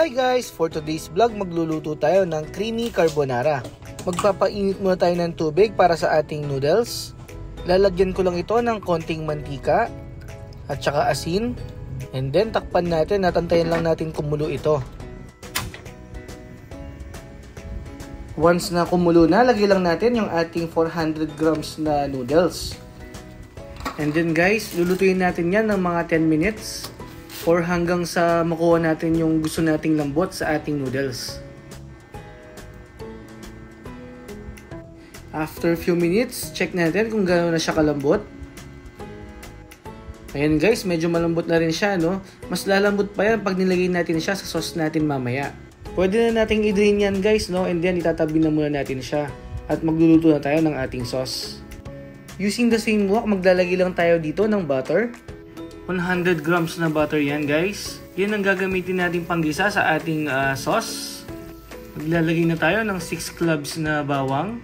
Hi guys! For today's vlog, magluluto tayo ng creamy carbonara. Magpapainit muna tayo ng tubig para sa ating noodles. Lalagyan ko lang ito ng konting mantika at saka asin. And then takpan natin, natantayan lang natin kumulo ito. Once na kumulo na, lagyan lang natin yung ating 400 grams na noodles. And then guys, lulutuin natin yan ng mga 10 minutes. Or hanggang sa makuha natin yung gusto nating lambot sa ating noodles. After few minutes, check natin kung gaano na siya kalambot. Ayan guys, medyo malambot na rin siya, no? Mas lalambot pa yan pag nilagay natin siya sa sauce natin mamaya. Pwede na nating i-drain yan guys, no? And then itatabi na muna natin siya. At magluluto na tayo ng ating sauce. Using the same wok, maglalagay lang tayo dito ng butter. 100 grams na butter yan guys. Yan ang gagamitin natin panggisa sa ating sauce. Maglalagay na tayo ng 6 cloves na bawang.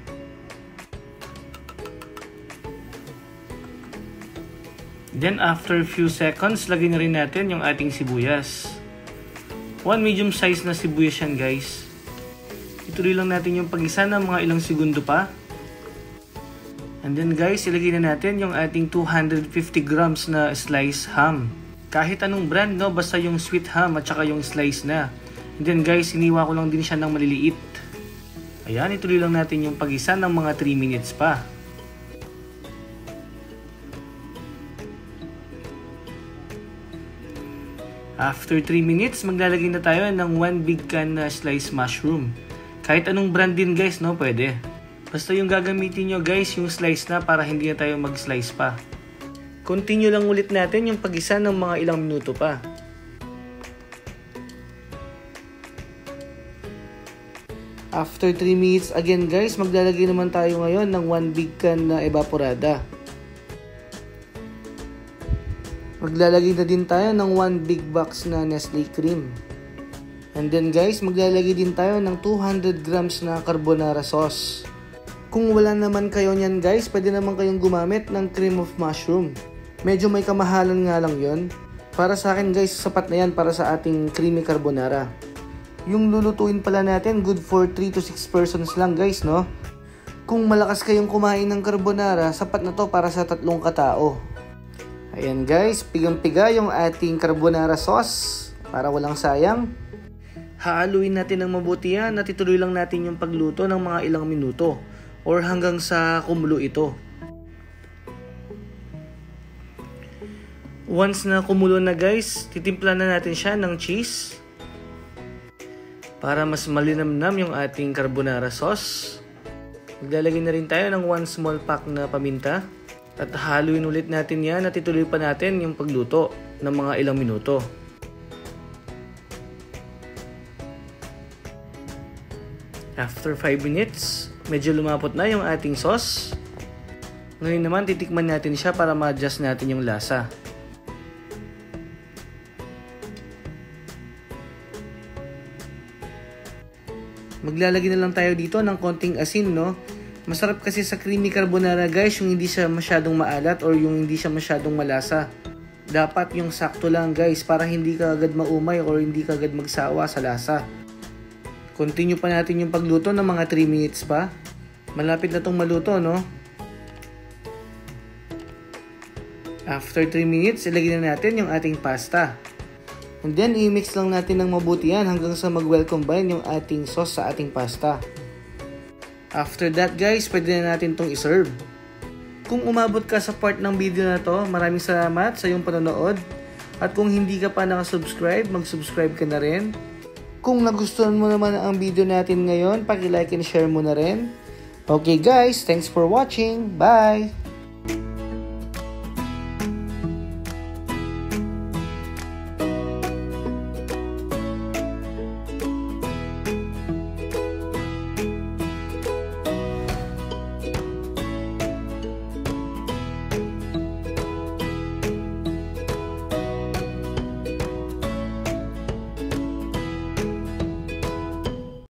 Then after few seconds, lagay na rin natin yung ating sibuyas. 1 medium size na sibuyas yan guys. Ituloy lang natin yung paggisa ng mga ilang segundo pa. And then guys, ilagay na natin yung ating 250 grams na sliced ham. Kahit anong brand, no? Basta yung sweet ham at saka yung slice na. And then guys, iniwa ko lang din siya ng maliliit. Ayan, ituloy lang natin yung pag-isa ng mga 3 minutes pa. After 3 minutes, maglalagay na tayo ng 1 big can na sliced mushroom. Kahit anong brand din guys, no? Pwede. Basta yung gagamitin nyo guys, yung slice na para hindi na tayo mag-slice pa. Continue lang ulit natin yung pag-isa ng mga ilang minuto pa. After 3 minutes again guys, maglalagay naman tayo ngayon ng 1 big can na evaporada. Maglalagay na din tayo ng 1 big box na Nestle cream. And then guys, maglalagay din tayo ng 200 grams na carbonara sauce. Kung wala naman kayo niyan guys, pwede naman kayong gumamit ng cream of mushroom. Medyo may kamahalan nga lang yon. Para sa akin guys, sapat na yan para sa ating creamy carbonara. Yung lulutuin pala natin, good for 3 to 6 persons lang guys, no? Kung malakas kayong kumain ng carbonara, sapat na to para sa 3 katao. Ayan guys, pigang-piga yung ating carbonara sauce para walang sayang. Hahaluin natin ng mabuti yan at ituloy lang natin yung pagluto ng mga ilang minuto. Or hanggang sa kumulo ito. Once na kumulo na guys, titimpla na natin siya ng cheese. Para mas malinamnam yung ating carbonara sauce. Maglalagay na rin tayo ng 1 small pack na paminta. At haluin ulit natin yan at ituloy pa natin yung pagluto ng mga ilang minuto. After 5 minutes, medyo lumapot na yung ating sauce. Ngayon naman, titikman natin siya para ma-adjust natin yung lasa. Maglalagay na lang tayo dito ng konting asin, no? Masarap kasi sa creamy carbonara guys, yung hindi siya masyadong maalat or yung hindi siya masyadong malasa. Dapat yung sakto lang guys, para hindi ka agad maumay or hindi ka agad magsawa sa lasa. Continue pa natin yung pagluto ng mga 3 minutes pa. Malapit na itong maluto, no? After 3 minutes, ilagay na natin yung ating pasta. And then, i-mix lang natin ng mabuti yan hanggang sa mag-well combine yung ating sauce sa ating pasta. After that guys, pwede na natin itong iserve. Kung umabot ka sa part ng video na to, maraming salamat sa iyong panonood. At kung hindi ka pa nakasubscribe, mag-subscribe ka na rin. Kung nagustuhan mo naman ang video natin ngayon, paki-like and share mo na rin. Okay guys, thanks for watching. Bye!